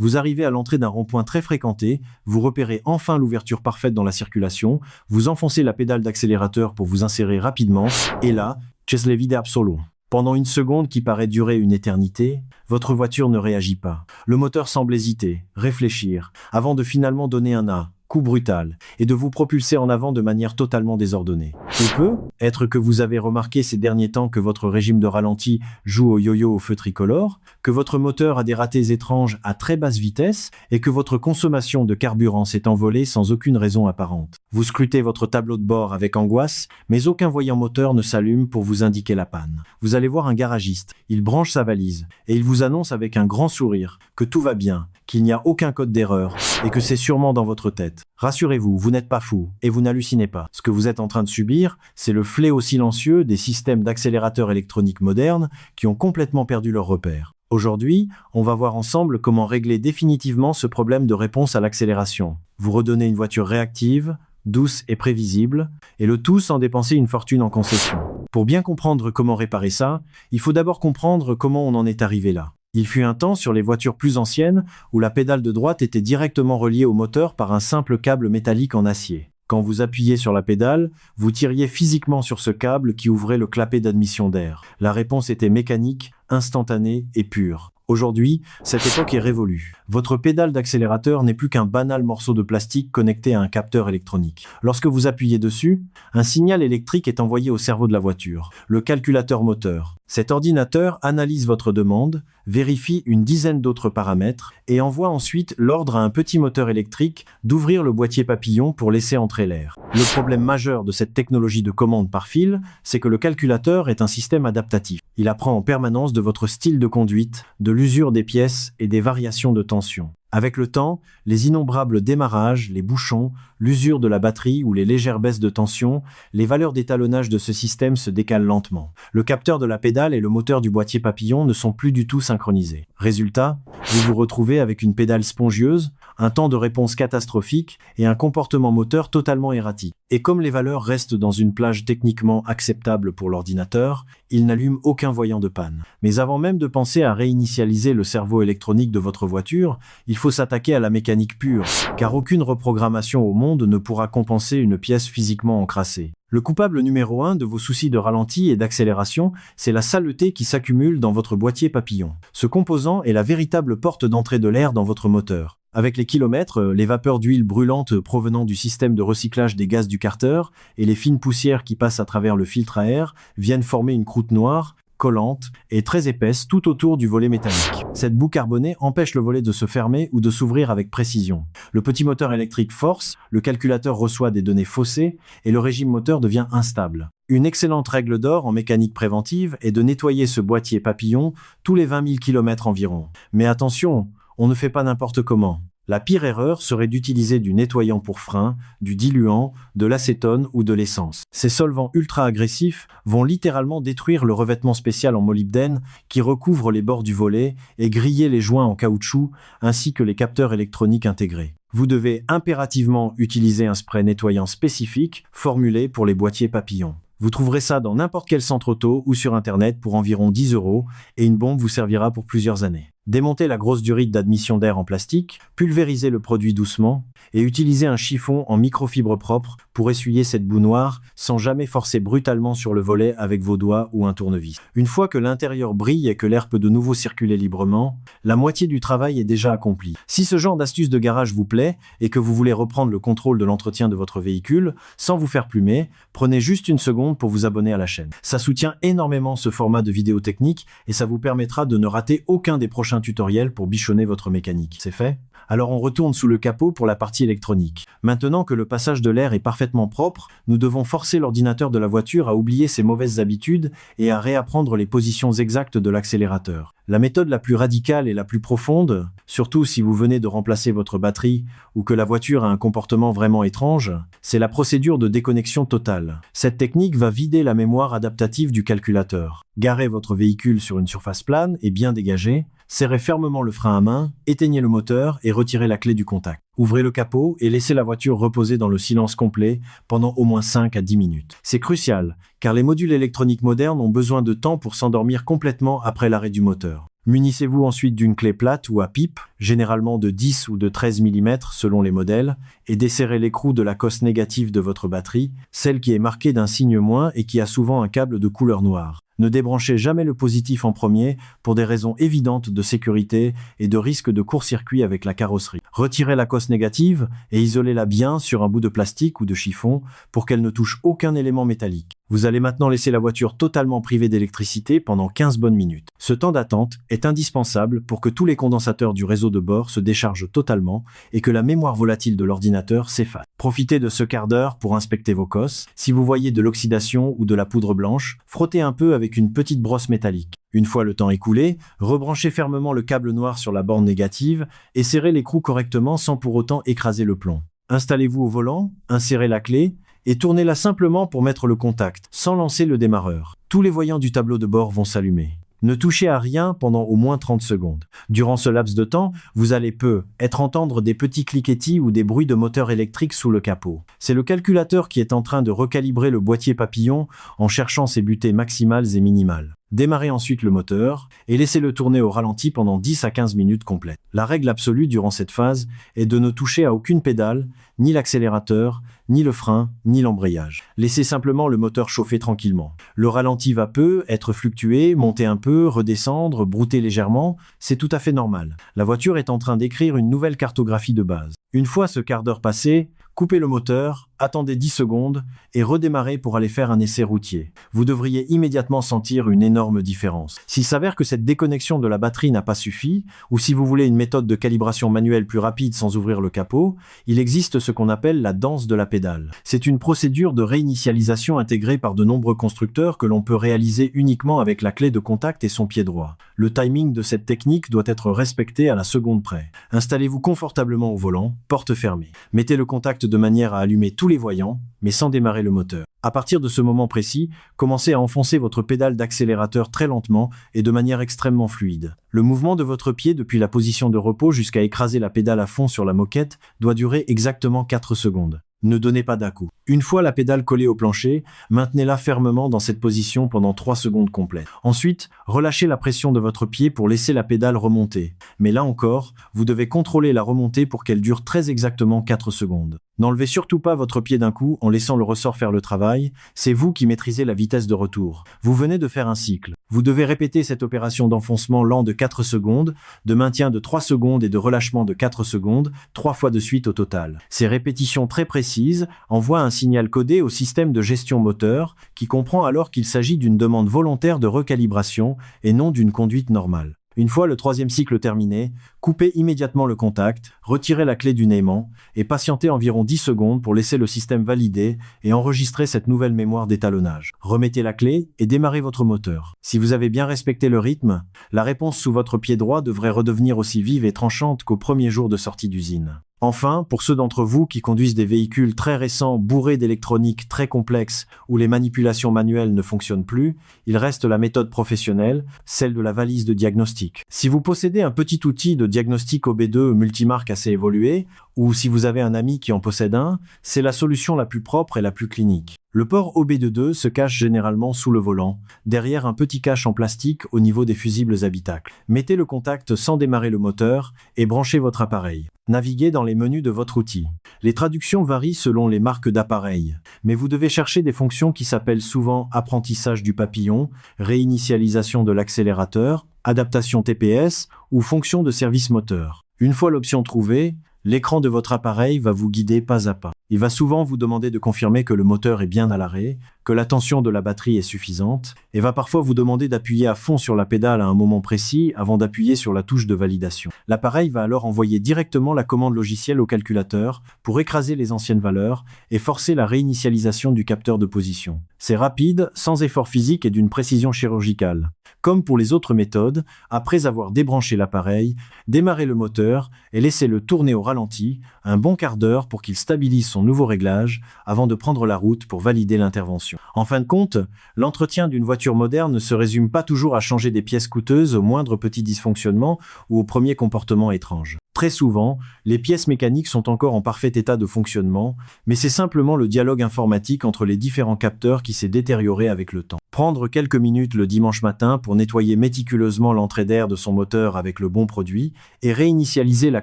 Vous arrivez à l'entrée d'un rond-point très fréquenté, vous repérez enfin l'ouverture parfaite dans la circulation, vous enfoncez la pédale d'accélérateur pour vous insérer rapidement, et là, Cesle vide absolu. Pendant une seconde qui paraît durer une éternité, votre voiture ne réagit pas. Le moteur semble hésiter, réfléchir, avant de finalement donner un coup brutal, et de vous propulser en avant de manière totalement désordonnée. Il peut être que vous avez remarqué ces derniers temps que votre régime de ralenti joue au yo-yo au feu tricolore, que votre moteur a des ratés étranges à très basse vitesse, et que votre consommation de carburant s'est envolée sans aucune raison apparente. Vous scrutez votre tableau de bord avec angoisse, mais aucun voyant moteur ne s'allume pour vous indiquer la panne. Vous allez voir un garagiste, il branche sa valise, et il vous annonce avec un grand sourire que tout va bien, qu'il n'y a aucun code d'erreur, et que c'est sûrement dans votre tête. Rassurez-vous, vous n'êtes pas fou, et vous n'hallucinez pas. Ce que vous êtes en train de subir, c'est le fléau silencieux des systèmes d'accélérateurs électroniques modernes qui ont complètement perdu leur repère. Aujourd'hui, on va voir ensemble comment régler définitivement ce problème de réponse à l'accélération. Vous redonnez une voiture réactive, douce et prévisible, et le tout sans dépenser une fortune en concession. Pour bien comprendre comment réparer ça, il faut d'abord comprendre comment on en est arrivé là. Il fut un temps sur les voitures plus anciennes où la pédale de droite était directement reliée au moteur par un simple câble métallique en acier. Quand vous appuyiez sur la pédale, vous tiriez physiquement sur ce câble qui ouvrait le clapet d'admission d'air. La réponse était mécanique, instantanée et pure. Aujourd'hui, cette époque est révolue. Votre pédale d'accélérateur n'est plus qu'un banal morceau de plastique connecté à un capteur électronique. Lorsque vous appuyez dessus, un signal électrique est envoyé au cerveau de la voiture, le calculateur moteur. Cet ordinateur analyse votre demande, vérifie une dizaine d'autres paramètres et envoie ensuite l'ordre à un petit moteur électrique d'ouvrir le boîtier papillon pour laisser entrer l'air. Le problème majeur de cette technologie de commande par fil, c'est que le calculateur est un système adaptatif. Il apprend en permanence de votre style de conduite, de l'usure des pièces et des variations de tension. Avec le temps, les innombrables démarrages, les bouchons, l'usure de la batterie ou les légères baisses de tension, les valeurs d'étalonnage de ce système se décalent lentement. Le capteur de la pédale et le moteur du boîtier papillon ne sont plus du tout synchronisés. Résultat, vous vous retrouvez avec une pédale spongieuse, un temps de réponse catastrophique et un comportement moteur totalement erratique. Et comme les valeurs restent dans une plage techniquement acceptable pour l'ordinateur, il n'allume aucun voyant de panne. Mais avant même de penser à réinitialiser le cerveau électronique de votre voiture, il faut s'attaquer à la mécanique pure, car aucune reprogrammation au monde ne pourra compenser une pièce physiquement encrassée. Le coupable numéro 1 de vos soucis de ralenti et d'accélération, c'est la saleté qui s'accumule dans votre boîtier papillon. Ce composant est la véritable porte d'entrée de l'air dans votre moteur. Avec les kilomètres, les vapeurs d'huile brûlante provenant du système de recyclage des gaz du carter et les fines poussières qui passent à travers le filtre à air viennent former une croûte noire, collante et très épaisse tout autour du volet métallique. Cette boue carbonée empêche le volet de se fermer ou de s'ouvrir avec précision. Le petit moteur électrique force, le calculateur reçoit des données faussées et le régime moteur devient instable. Une excellente règle d'or en mécanique préventive est de nettoyer ce boîtier papillon tous les 20 000 km environ. Mais attention, on ne fait pas n'importe comment. La pire erreur serait d'utiliser du nettoyant pour frein, du diluant, de l'acétone ou de l'essence. Ces solvants ultra agressifs vont littéralement détruire le revêtement spécial en molybdène qui recouvre les bords du volet et griller les joints en caoutchouc ainsi que les capteurs électroniques intégrés. Vous devez impérativement utiliser un spray nettoyant spécifique formulé pour les boîtiers papillons. Vous trouverez ça dans n'importe quel centre auto ou sur internet pour environ 10 € et une bombe vous servira pour plusieurs années. Démontez la grosse durite d'admission d'air en plastique, pulvérisez le produit doucement et utilisez un chiffon en microfibre propre pour essuyer cette boue noire sans jamais forcer brutalement sur le volet avec vos doigts ou un tournevis. Une fois que l'intérieur brille et que l'air peut de nouveau circuler librement, la moitié du travail est déjà accompli. Si ce genre d'astuce de garage vous plaît et que vous voulez reprendre le contrôle de l'entretien de votre véhicule sans vous faire plumer, prenez juste une seconde pour vous abonner à la chaîne. Ça soutient énormément ce format de vidéo technique et ça vous permettra de ne rater aucun des prochains tutoriel pour bichonner votre mécanique. C'est fait ? Alors on retourne sous le capot pour la partie électronique. Maintenant que le passage de l'air est parfaitement propre, nous devons forcer l'ordinateur de la voiture à oublier ses mauvaises habitudes et à réapprendre les positions exactes de l'accélérateur. La méthode la plus radicale et la plus profonde, surtout si vous venez de remplacer votre batterie ou que la voiture a un comportement vraiment étrange, c'est la procédure de déconnexion totale. Cette technique va vider la mémoire adaptative du calculateur. Garez votre véhicule sur une surface plane et bien dégagée, serrez fermement le frein à main, éteignez le moteur et retirez la clé du contact. Ouvrez le capot et laissez la voiture reposer dans le silence complet pendant au moins 5 à 10 minutes. C'est crucial, car les modules électroniques modernes ont besoin de temps pour s'endormir complètement après l'arrêt du moteur. Munissez-vous ensuite d'une clé plate ou à pipe, généralement de 10 ou de 13 mm selon les modèles, et desserrez l'écrou de la cosse négative de votre batterie, celle qui est marquée d'un signe moins et qui a souvent un câble de couleur noire. Ne débranchez jamais le positif en premier pour des raisons évidentes de sécurité et de risque de court-circuit avec la carrosserie. Retirez la cosse négative et isolez-la bien sur un bout de plastique ou de chiffon pour qu'elle ne touche aucun élément métallique. Vous allez maintenant laisser la voiture totalement privée d'électricité pendant 15 bonnes minutes. Ce temps d'attente est indispensable pour que tous les condensateurs du réseau de bord se déchargent totalement et que la mémoire volatile de l'ordinateur s'efface. Profitez de ce quart d'heure pour inspecter vos cosses. Si vous voyez de l'oxydation ou de la poudre blanche, frottez un peu avec une petite brosse métallique. Une fois le temps écoulé, rebranchez fermement le câble noir sur la borne négative et serrez l'écrou correctement sans pour autant écraser le plomb. Installez-vous au volant, insérez la clé et tournez-la simplement pour mettre le contact, sans lancer le démarreur. Tous les voyants du tableau de bord vont s'allumer. Ne touchez à rien pendant au moins 30 secondes. Durant ce laps de temps, vous allez peut-être entendre des petits cliquetis ou des bruits de moteur électrique sous le capot. C'est le calculateur qui est en train de recalibrer le boîtier papillon en cherchant ses butées maximales et minimales. Démarrez ensuite le moteur et laissez-le tourner au ralenti pendant 10 à 15 minutes complètes. La règle absolue durant cette phase est de ne toucher à aucune pédale, ni l'accélérateur, ni le frein, ni l'embrayage. Laissez simplement le moteur chauffer tranquillement. Le ralenti va être fluctuer, monter un peu, redescendre, brouter légèrement, c'est tout à fait normal. La voiture est en train d'écrire une nouvelle cartographie de base. Une fois ce quart d'heure passé, coupez le moteur, attendez 10 secondes et redémarrez pour aller faire un essai routier. Vous devriez immédiatement sentir une énorme différence. S'il s'avère que cette déconnexion de la batterie n'a pas suffi, ou si vous voulez une méthode de calibration manuelle plus rapide sans ouvrir le capot, il existe ce qu'on appelle la danse de la pédale. C'est une procédure de réinitialisation intégrée par de nombreux constructeurs que l'on peut réaliser uniquement avec la clé de contact et son pied droit. Le timing de cette technique doit être respecté à la seconde près. Installez-vous confortablement au volant, porte fermée. Mettez le contact de manière à allumer tous les voyants, mais sans démarrer le moteur. À partir de ce moment précis, commencez à enfoncer votre pédale d'accélérateur très lentement et de manière extrêmement fluide. Le mouvement de votre pied depuis la position de repos jusqu'à écraser la pédale à fond sur la moquette doit durer exactement 4 secondes. Ne donnez pas d'à-coups. Une fois la pédale collée au plancher, maintenez-la fermement dans cette position pendant 3 secondes complètes. Ensuite, relâchez la pression de votre pied pour laisser la pédale remonter. Mais là encore, vous devez contrôler la remontée pour qu'elle dure très exactement 4 secondes. N'enlevez surtout pas votre pied d'un coup en laissant le ressort faire le travail, c'est vous qui maîtrisez la vitesse de retour. Vous venez de faire un cycle. Vous devez répéter cette opération d'enfoncement lent de 4 secondes, de maintien de 3 secondes et de relâchement de 4 secondes, 3 fois de suite au total. Ces répétitions très précises envoient un signal codé au système de gestion moteur qui comprend alors qu'il s'agit d'une demande volontaire de recalibration et non d'une conduite normale. Une fois le 3e cycle terminé, coupez immédiatement le contact, retirez la clé du aimant et patientez environ 10 secondes pour laisser le système valider et enregistrer cette nouvelle mémoire d'étalonnage. Remettez la clé et démarrez votre moteur. Si vous avez bien respecté le rythme, la réponse sous votre pied droit devrait redevenir aussi vive et tranchante qu'au premier jour de sortie d'usine. Enfin, pour ceux d'entre vous qui conduisent des véhicules très récents bourrés d'électronique très complexe où les manipulations manuelles ne fonctionnent plus, il reste la méthode professionnelle, celle de la valise de diagnostic. Si vous possédez un petit outil de diagnostic OB2 multimarque assez évolué, ou si vous avez un ami qui en possède un, c'est la solution la plus propre et la plus clinique. Le port OB2 se cache généralement sous le volant, derrière un petit cache en plastique au niveau des fusibles habitacles. Mettez le contact sans démarrer le moteur et branchez votre appareil. Naviguez dans les menus de votre outil. Les traductions varient selon les marques d'appareils, mais vous devez chercher des fonctions qui s'appellent souvent apprentissage du papillon, réinitialisation de l'accélérateur, adaptation TPS ou fonction de service moteur. Une fois l'option trouvée, l'écran de votre appareil va vous guider pas à pas. Il va souvent vous demander de confirmer que le moteur est bien à l'arrêt, que la tension de la batterie est suffisante, et va parfois vous demander d'appuyer à fond sur la pédale à un moment précis avant d'appuyer sur la touche de validation. L'appareil va alors envoyer directement la commande logicielle au calculateur pour écraser les anciennes valeurs et forcer la réinitialisation du capteur de position. C'est rapide, sans effort physique et d'une précision chirurgicale. Comme pour les autres méthodes, après avoir débranché l'appareil, démarrez le moteur et laissez-le tourner au ralenti un bon quart d'heure pour qu'il stabilise son nouveau réglage avant de prendre la route pour valider l'intervention. En fin de compte, l'entretien d'une voiture moderne ne se résume pas toujours à changer des pièces coûteuses au moindre petit dysfonctionnement ou au premier comportement étrange. Très souvent, les pièces mécaniques sont encore en parfait état de fonctionnement, mais c'est simplement le dialogue informatique entre les différents capteurs qui s'est détérioré avec le temps. Prendre quelques minutes le dimanche matin pour nettoyer méticuleusement l'entrée d'air de son moteur avec le bon produit et réinitialiser la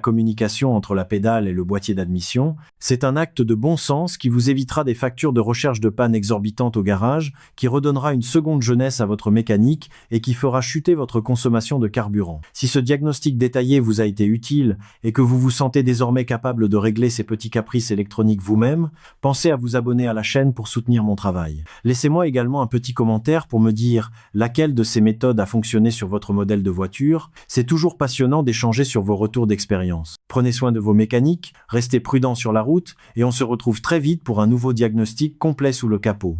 communication entre la pédale et le boîtier d'admission, c'est un acte de bon sens qui vous évitera des factures de recherche de panne exorbitantes au garage, qui redonnera une seconde jeunesse à votre mécanique et qui fera chuter votre consommation de carburant. Si ce diagnostic détaillé vous a été utile et que vous vous sentez désormais capable de régler ces petits caprices électroniques vous-même, pensez à vous abonner à la chaîne pour soutenir mon travail. Laissez-moi également un petit commentaire pour me dire laquelle de ces méthodes a fonctionné sur votre modèle de voiture. C'est toujours passionnant d'échanger sur vos retours d'expérience. Prenez soin de vos mécaniques, restez prudents sur la route et on se retrouve très vite pour un nouveau diagnostic complet sous le capot.